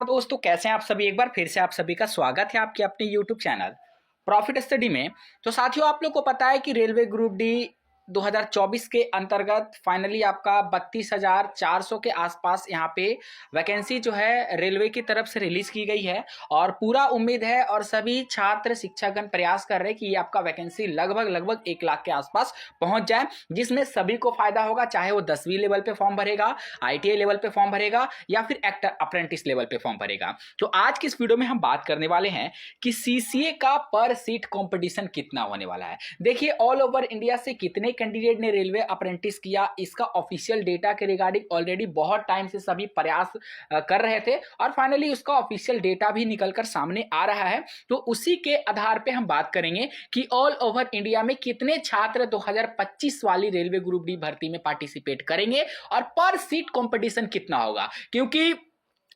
तो दोस्तों कैसे हैं आप सभी। एक बार फिर से आप सभी का स्वागत है आपके अपने YouTube चैनल प्रॉफिट स्टडी में। तो साथियों आप लोग को पता है कि रेलवे ग्रुप डी 2024 के अंतर्गत फाइनली आपका 32,400 के आसपास यहाँ पे वैकेंसी जो है रेलवे की तरफ से रिलीज की गई है। और पूरा उम्मीद है और सभी छात्र शिक्षकगण प्रयास कर रहे हैं कि ये आपका वैकेंसी लगभग 1 लाख के आसपास पहुंच जाए, जिसमें सभी को फायदा होगा, चाहे वो 10वीं लेवल पे फॉर्म भरेगा, ITI लेवल पे फॉर्म भरेगा या फिर एक्टर अप्रेंटिस लेवल पे फॉर्म भरेगा। तो आज की इस वीडियो में हम बात करने वाले हैं कि CCA का पर सीट कंपटीशन कितना होने वाला है। देखिए ऑल ओवर इंडिया से कितने कैंडिडेट ने रेलवे अप्रेंटिस किया, इसका ऑफिशियल डेटा के रिगार्डिंग ऑलरेडी बहुत टाइम से सभी प्रयास कर रहे थे और फाइनली उसका ऑफिशियल डेटा भी निकलकर सामने आ रहा है। तो उसी के आधार पे हम बात करेंगे कि ऑल ओवर इंडिया में कितने छात्र 2025 वाली रेलवे ग्रुप डी भर्ती में पार्टिसिपेट करेंगे और पर सीट कंपटीशन कितना होगा, क्योंकि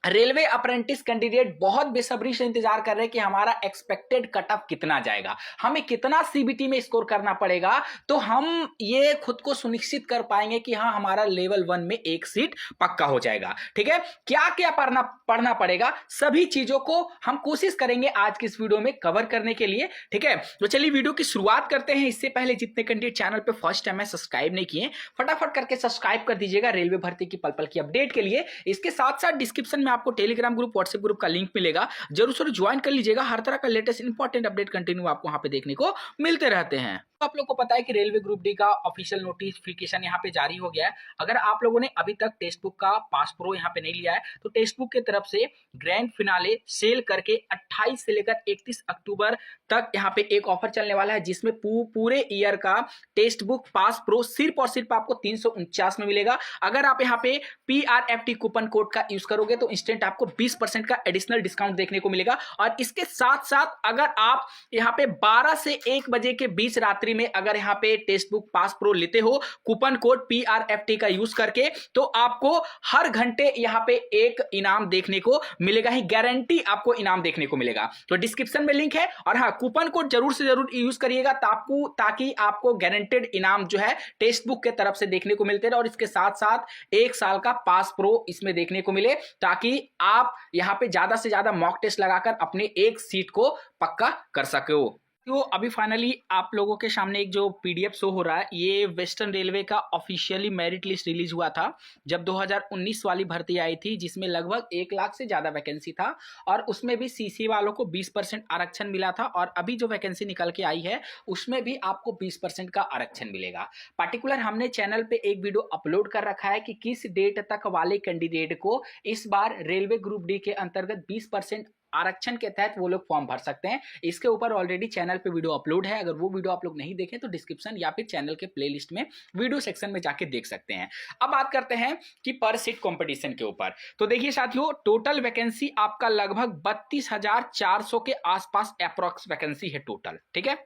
रेलवे अप्रेंटिस कैंडिडेट बहुत बेसब्री से इंतजार कर रहे हैं कि हमारा एक्सपेक्टेड कट ऑफ कितना जाएगा, हमें कितना सीबीटी में स्कोर करना पड़ेगा, तो हम ये खुद को सुनिश्चित कर पाएंगे कि हाँ हमारा लेवल 1 में एक सीट पक्का हो जाएगा। ठीक है, क्या क्या पढ़ना पड़ेगा, सभी चीजों को हम कोशिश करेंगे आज की इस वीडियो में कवर करने के लिए। ठीक है, तो चलिए वीडियो की शुरुआत करते हैं। इससे पहले जितने कैंडिडेट चैनल पे फर्स्ट टाइम है सब्सक्राइब नहीं किए, फटाफट करके सब्सक्राइब कर दीजिएगा रेलवे भर्ती की पल पल की अपडेट के लिए। इसके साथ साथ डिस्क्रिप्शन में आपको टेलीग्राम ग्रुप, व्हाट्सएप ग्रुप का लिंक मिलेगा, जरूर से ज्वाइन कर लीजिएगा। हर तरह का लेटेस्ट इंपॉर्टेंट अपडेट कंटिन्यू आपको वहां पे देखने को मिलते रहते हैं। आप लोग को पता है कि रेलवे ग्रुप डी का ऑफिशियल नोटिफिकेशन यहाँ पे जारी हो गया है। अगर आप लोगों ने अभी तक टेक्स्ट बुक का पास प्रो यहाँ पे नहीं लिया है तो टेक्स्ट बुक की तरफ से ग्रैंड फिनाले सेल करके 28 से लेकर 31 अक्टूबर तक यहाँ पे एक ऑफर चलने वाला है, जिसमें पूरे ईयर का टेक्स्ट बुक पास प्रो सिर्फ और सिर्फ आपको 349 में मिलेगा। अगर आप यहाँ पे PRFT कूपन कोड का यूज करोगे तो इंस्टेंट आपको 20% का एडिशनल डिस्काउंट देखने को मिलेगा। और इसके साथ साथ अगर आप यहाँ पे 12 से 1 बजे के बीच रात्रि में अगर यहां पे टेक्स्ट बुक पास प्रो लेते हो कूपन कोड PRFT का यूज करके, तो आपको हर घंटे यहां पे एक इनाम देखने को मिलेगा ही, गारंटी आपको इनाम देखने को मिलेगा। तो डिस्क्रिप्शन में लिंक है और हाँ कूपन कोड जरूर से जरूर यूज करिएगा ताकि आपको गारंटेड इनाम जो है टेक्स्ट बुक के तरफ से देखने को मिलते रहे और इसके साथ साथ 1 साल का पास प्रो इसमें देखने को मिले, ताकि आप यहां पे ज्यादा से ज्यादा मॉक टेस्ट लगाकर अपने एक सीट को पक्का कर सको। तो अभी फाइनली आप लोगों के सामने एक जो PDF शो हो रहा है, ये वेस्टर्न रेलवे का ऑफिशियली मेरिट लिस्ट रिलीज हुआ था जब 2019 वाली भर्ती आई थी, जिसमें लगभग 1 लाख से ज्यादा वैकेंसी था और उसमें भी CC वालों को 20% आरक्षण मिला था। और अभी जो वैकेंसी निकल के आई है उसमें भी आपको 20% का आरक्षण मिलेगा। पार्टिकुलर हमने चैनल पे एक वीडियो अपलोड कर रखा है कि किस डेट तक वाले कैंडिडेट को इस बार रेलवे ग्रुप डी के अंतर्गत 20% आरक्षण के तहत वो लोग फॉर्म भर सकते हैं। इसके ऊपर ऑलरेडी चैनल पे वीडियो अपलोड है, अगर वो वीडियो आप लोग नहीं देखें तो डिस्क्रिप्शन या फिर चैनल के प्लेलिस्ट में वीडियो सेक्शन में जाके देख सकते हैं। अब बात करते हैं कि पर सीट कंपटीशन के ऊपर। तो देखिए साथियों, टोटल वैकेंसी आपका लगभग 32,400 के आसपास अप्रोक्स वैकेंसी है टोटल। ठीक है,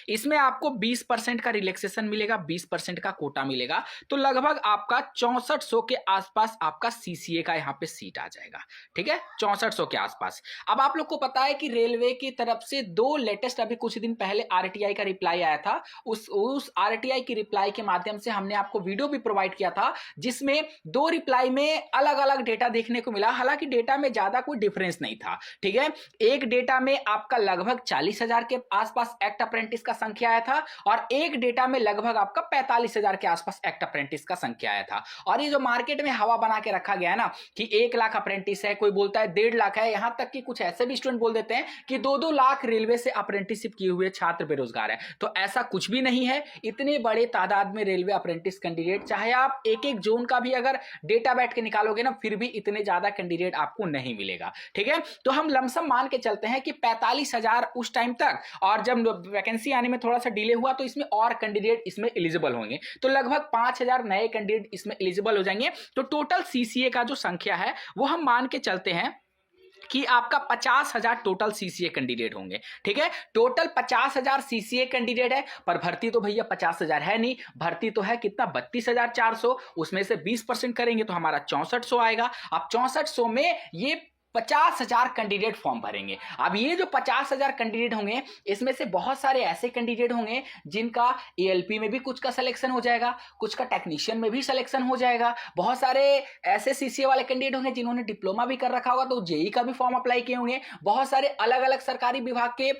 इसमें आपको 20% का रिलैक्सेशन मिलेगा, 20% का कोटा मिलेगा, तो लगभग आपका 6400 के आसपास आपका CCA का यहां पे सीट आ जाएगा। ठीक है, 6400 के आसपास। अब आप लोग को पता है कि रेलवे की तरफ से 2 लेटेस्ट अभी कुछ दिन पहले RTI का रिप्लाई आया था। उस RTI की रिप्लाई के माध्यम से हमने आपको वीडियो भी प्रोवाइड किया था, जिसमें 2 रिप्लाई में अलग अलग डेटा देखने को मिला। हालांकि डेटा में ज्यादा कोई डिफरेंस नहीं था। ठीक है, एक डेटा में आपका लगभग 40,000 के आसपास एक्ट अप्रेंटिस का संख्या आया था और एक डेटा में लगभग आपका 45,000 के आसपास एक्ट अप्रेंटिस का संख्या आया था। और ये जो मार्केट में हवा बना के रखा गया है ना कि 1 लाख अप्रेंटिस है, कोई बोलता है 1.5 लाख है, यहां तक कि कुछ ऐसे भी स्टूडेंट बोल देते हैं कि 2-2 लाख रेलवे से अप्रेंटिसशिप किए हुए छात्र बेरोजगार है। तो ऐसा कुछ भी नहीं है। इतने बड़े तादाद में रेलवे अप्रेंटिस कैंडिडेट, चाहे आप एक जोन का भी अगर डेटा बैठ के निकालोगे ना, फिर भी इतने ज्यादा कैंडिडेट आपको नहीं मिलेगा। ठीक है, तो हम लमसम मान के चलते हैं कि 45,000 उस टाइम तक, और जब वैकेंसी आने में थोड़ा सा डिले हुआ तो इसमें और कैंडिडेट इसमें एलिजिबल होंगे, तो लगभग 5,000 नए कैंडिडेट इसमें एलिजिबल हो जाएंगे। तो टोटल CCA का जो संख्या है वो हम मान के चलते हैं कि आपका 50,000 टोटल CCA कैंडिडेट होंगे। ठीक है, टोटल 50,000 CCA कैंडिडेट है, पर भर्ती तो भैया 50,000 है नहीं, भर्ती तो है कितना 32,400, उसमें से 20% करेंगे तो हमारा 6400 आएगा। अब 6400 में ये 50,000 कैंडिडेट फॉर्म भरेंगे। अब ये जो 50,000 कैंडिडेट होंगे, इसमें से बहुत सारे ऐसे कैंडिडेट होंगे जिनका एएलपी में भी कुछ का सिलेक्शन हो जाएगा, कुछ का टेक्नीशियन में भी सिलेक्शन हो जाएगा, बहुत सारे ऐसे सीसीए वाले कैंडिडेट होंगे जिन्होंने डिप्लोमा भी कर रखा होगा तो जेई का भी फॉर्म अप्लाई किए होंगे, बहुत सारे अलग अलग सरकारी विभाग के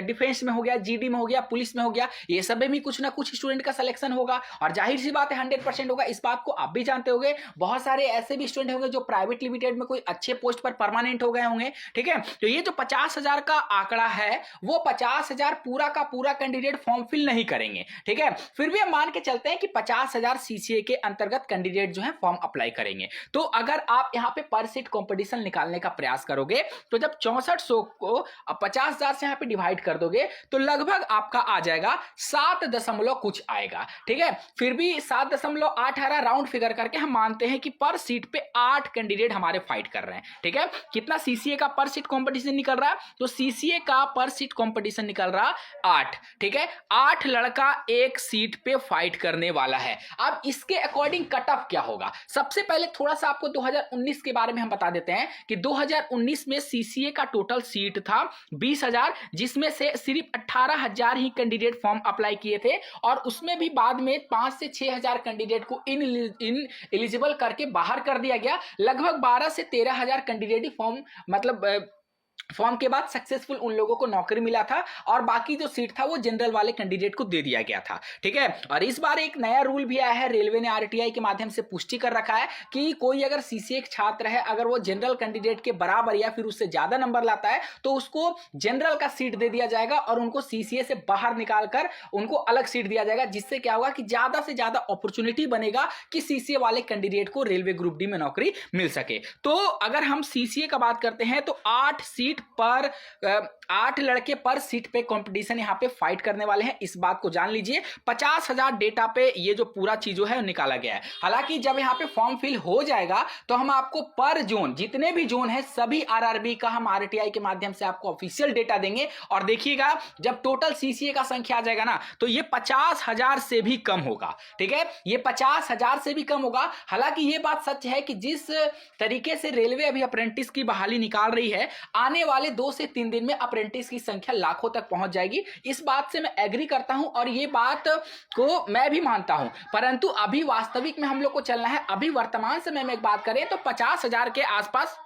डिफेंस में हो गया, जीडी में हो गया, पुलिस में हो गया, ये सब में भी कुछ ना कुछ स्टूडेंट का सिलेक्शन होगा। और जाहिर सी बात है 100% होगा, इस बात को आप भी जानते होंगे। बहुत सारे ऐसे भी स्टूडेंट होंगे जो प्राइवेट लिमिटेड में कोई अच्छे पोस्ट पर परमानेंट हो गए होंगे। ठीक है, तो ये जो 50,000 का आंकड़ा है वो 50,000 पूरा का पूरा कैंडिडेट फॉर्म फिल नहीं करेंगे। ठीक है, फिर भी हम मान के चलते हैं कि 50,000 सीसीए के अंतर्गत कैंडिडेट जो है फॉर्म अप्लाई करेंगे। तो अगर आप यहां पे पर सीट कंपटीशन निकालने का प्रयास करोगे तो जब 6400 को 50,000 से यहां पे डिवाइड कर दोगे तो लगभग आपका आ जाएगा 7 दशमलव कुछ आएगा। ठीक है, फिर भी 7.8 राउंड फिगर करके हम मानते हैं कि पर सीट पे 8 कैंडिडेट हमारे फाइट कर रहे हैं। ठीक है, कितना सीसीए का पर सीट कंपटीशन निकल रहा है, तो सीसीए का पर सीट कंपटीशन निकल रहा 8। ठीक है, 8 लड़का एक सीट पे फाइट करने वाला है। अब इसके अकॉर्डिंग कट ऑफ क्या होगा, सबसे पहले थोड़ा सा आपको 2019 के बारे में हम बता देते हैं कि 2019 में सीसीए का टोटल सीट था 20,000, जिसमें से सिर्फ 18,000 ही कैंडिडेट फॉर्म अप्लाई किए थे और उसमें भी बाद में 5 से 6,000 कैंडिडेट को इन एलिजिबल करके बाहर कर दिया गया। लगभग 12 से 13,000 कैंडिडेट ही फॉर्म फॉर्म के बाद सक्सेसफुल उन लोगों को नौकरी मिला था और बाकी जो सीट था वो जनरल वाले कैंडिडेट को दे दिया गया था। ठीक है, और इस बार एक नया रूल भी आया है, रेलवे ने आरटीआई के माध्यम से पुष्टि कर रखा है कि कोई अगर सीसीए छात्र है, अगर वो जनरल कैंडिडेट के बराबर या फिर उससे ज्यादा नंबर लाता है तो उसको जनरल का सीट दे दिया जाएगा और उनको सीसीए से बाहर निकालकर उनको अलग सीट दिया जाएगा, जिससे क्या होगा कि ज्यादा से ज्यादा अपॉर्चुनिटी बनेगा कि सीसीए वाले कैंडिडेट को रेलवे ग्रुप डी में नौकरी मिल सके। तो अगर हम सीसीए का बात करते हैं तो 8 सीट पर 8 लड़के पर सीट पे कंपटीशन यहां पे फाइट करने वाले हैं, इस बात को जान लीजिए। 50,000 डेटा पे ये जो पूरा चीजों है निकाला गया है। हालांकि जब यहां पे फॉर्म फिल हो जाएगा तो हम आपको पर जोन, जितने भी जोन है सभी आरआरबी का हम आरटीआई के माध्यम से आपको ऑफिशियल डेटा देंगे और देखिएगा जब टोटल सीसीए का संख्या आ जाएगा ना तो ये 50,000 से भी कम होगा। ठीक है, ये 50,000 से भी कम होगा। हालांकि ये बात सच है कि जिस तरीके से रेलवे अभी अप्रेंटिस की बहाली निकाल रही है, आने वाले 2 से 3 दिन में अप्रेंटिस की संख्या लाखों तक पहुंच जाएगी। इस बात से मैं एग्री करता हूं और ये बात को मैं भी मानता हूं, परंतु अभी वास्तविक में हम लोग को चलना है। अभी वर्तमान समय में एक बात करें तो 50,000 के आसपास।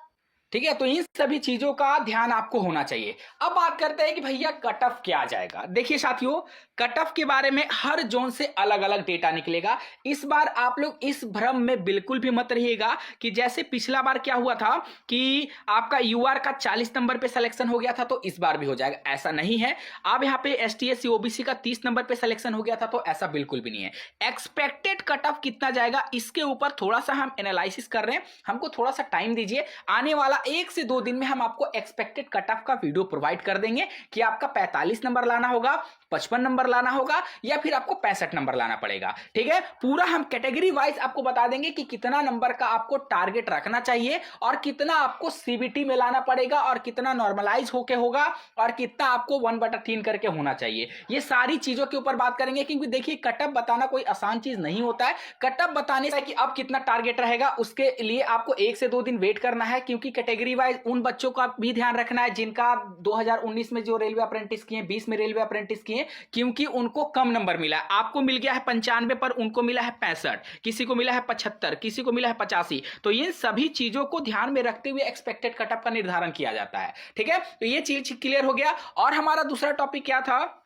ठीक है, तो इन सभी चीजों का ध्यान आपको होना चाहिए। अब बात करते हैं कि भैया कट ऑफ क्या आ जाएगा। देखिए साथियों, कट ऑफ के बारे में हर जोन से अलग अलग डेटा निकलेगा। इस बार आप लोग इस भ्रम में बिल्कुल भी मत रहिएगा कि जैसे पिछला बार क्या हुआ था कि आपका यूआर का 40 नंबर पे सिलेक्शन हो गया था तो इस बार भी हो जाएगा, ऐसा नहीं है। अब यहाँ पे एसटी/एससी ओबीसी का 30 नंबर पे सिलेक्शन हो गया था तो ऐसा बिल्कुल भी नहीं है। एक्सपेक्टेड कट ऑफ कितना जाएगा इसके ऊपर थोड़ा सा हम एनालिसिस कर रहे हैं, हमको थोड़ा सा टाइम दीजिए। आने वाला 1 से 2 दिन में हम आपको एक्सपेक्टेड कट ऑफ का वीडियो प्रोवाइड कर देंगे कि आपका 45 नंबर लाना होगा, 55 नंबर लाना होगा या फिर आपको 65 नंबर लाना पड़ेगा। ठीक है, पूरा हम कैटेगरी वाइज आपको बता देंगे कि कितना नंबर का आपको टारगेट रखना चाहिए और कितना आपको सीबीटी में लाना पड़ेगा और कितना नॉर्मलाइज होके होगा और कितना आपको 1/3 करके होना चाहिए। ये सारी चीजों के ऊपर बात करेंगे क्योंकि देखिए कट ऑफ बताना कोई आसान चीज नहीं होता है। कट ऑफ बताने से कि अब कितना टारगेट रहेगा उसके लिए आपको 1 से 2 दिन वेट करना है, क्योंकि कैटेगरी वाइज उन बच्चों का भी ध्यान रखना है जिनका 2019 में जो रेलवे अप्रेंटिस किए, 20 में रेलवे अप्रेंटिस किए, क्योंकि उनको कम नंबर मिला है। आपको मिल गया है 95 पर उनको मिला है 65, किसी को मिला है 75, किसी को मिला है 85। तो इन सभी चीजों को ध्यान में रखते हुए एक्सपेक्टेड कट ऑफ का निर्धारण किया जाता है। ठीक है, तो ये चीज क्लियर हो गया। और हमारा दूसरा टॉपिक क्या था,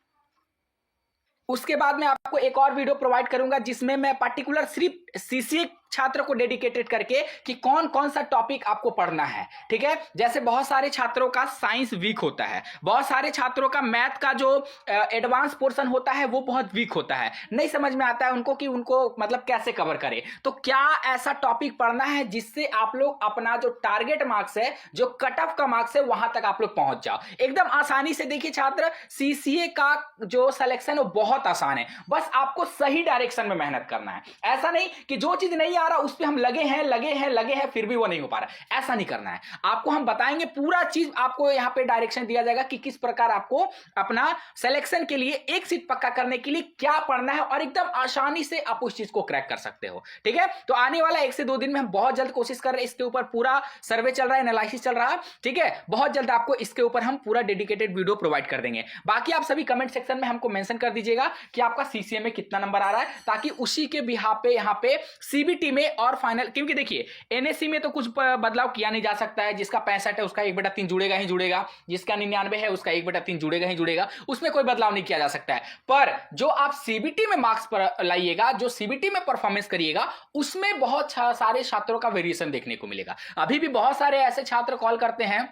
उसके बाद मैं आपको एक और वीडियो प्रोवाइड करूंगा जिसमें मैं पर्टिकुलर सिर्फ सीसीए छात्र को डेडिकेटेड करके कि कौन कौन सा टॉपिक आपको पढ़ना है। ठीक है, जैसे बहुत सारे छात्रों का साइंस वीक होता है, बहुत सारे छात्रों का मैथ का जो एडवांस पोर्शन होता है वो बहुत वीक होता है, नहीं समझ में आता है उनको कि उनको मतलब कैसे कवर करें। तो क्या ऐसा टॉपिक पढ़ना है जिससे आप लोग अपना जो टारगेट मार्क्स है, जो कट ऑफ का मार्क्स है, वहां तक आप लोग पहुंच जाओ एकदम आसानी से। देखिए छात्र, सीसीए का जो सिलेक्शन है वो बहुत आसान है, बस आपको सही डायरेक्शन में मेहनत करना है। ऐसा नहीं कि जो चीज नहीं आ रहा उस पर हम लगे हैं फिर भी वो नहीं हो पा रहा। ऐसा नहीं करना है आपको, हम बताएंगे पूरा चीज आपको, यहाँ पे डायरेक्शन दिया जाएगा कि किस प्रकार आपको अपना सिलेक्शन के लिए एक सीट पक्का करने के लिए क्या पढ़ना है और एकदम आसानी से आप उस चीज को क्रैक कर सकते हो। ठीक है, तो आने वाला 1 से 2 दिन में हम बहुत जल्द कोशिश कर रहे हैं, इसके ऊपर पूरा सर्वे चल रहा है, एनालिसिस चल रहा है। ठीक है, बहुत जल्द आपको इसके ऊपर हम पूरा डेडिकेटेड वीडियो प्रोवाइड कर देंगे। बाकी आप सभी कमेंट सेक्शन में हमको मेंशन कर दीजिएगा कि आपका सीसीए में कितना नंबर आ रहा है, ताकि उसी के बिहाफ पे यहाँ पे सीबीटी में और फाइनल, क्योंकि देखिए एनएससी में तो कुछ बदलाव किया नहीं जा सकता है। जिसका 65 है उसका 1/3 जुड़ेगा ही जुड़ेगा, जिसका 99 है उसका 1/3 जुड़ेगा ही जुड़ेगा, उसमें कोई बदलाव नहीं किया जा सकता है। पर जो आप सीबीटी में मार्क्स पर लाइएगा, जो सीबीटी में परफॉर्मेंस करिएगा, उसमें बहुत सारे छात्रों का वेरिएशन देखने को मिलेगा। अभी भी बहुत सारे ऐसे छात्र कॉल करते हैं,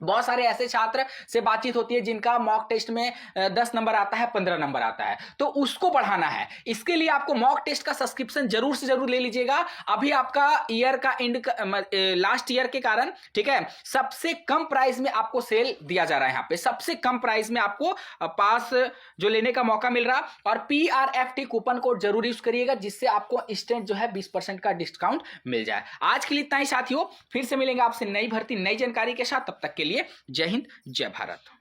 बहुत सारे ऐसे छात्र से बातचीत होती है जिनका मॉक टेस्ट में 10 नंबर आता है, 15 नंबर आता है, तो उसको बढ़ाना है। इसके लिए आपको मॉक टेस्ट का सब्सक्रिप्शन जरूर से जरूर ले लीजिएगा। अभी आपका ईयर का एंड, लास्ट ईयर के कारण, ठीक है, सबसे कम प्राइस में आपको सेल दिया जा रहा है। यहाँ पे सबसे कम प्राइस में आपको पास जो लेने का मौका मिल रहा, और PRFT कूपन कोड जरूर यूज करिएगा, जिससे आपको इंस्टेंट जो है 20% का डिस्काउंट मिल जाए। आज के लिए इतना ही साथियों, फिर से मिलेंगे आपसे नई भर्ती नई जानकारी के साथ। तब तक के लिए जय हिंद, जय भारत।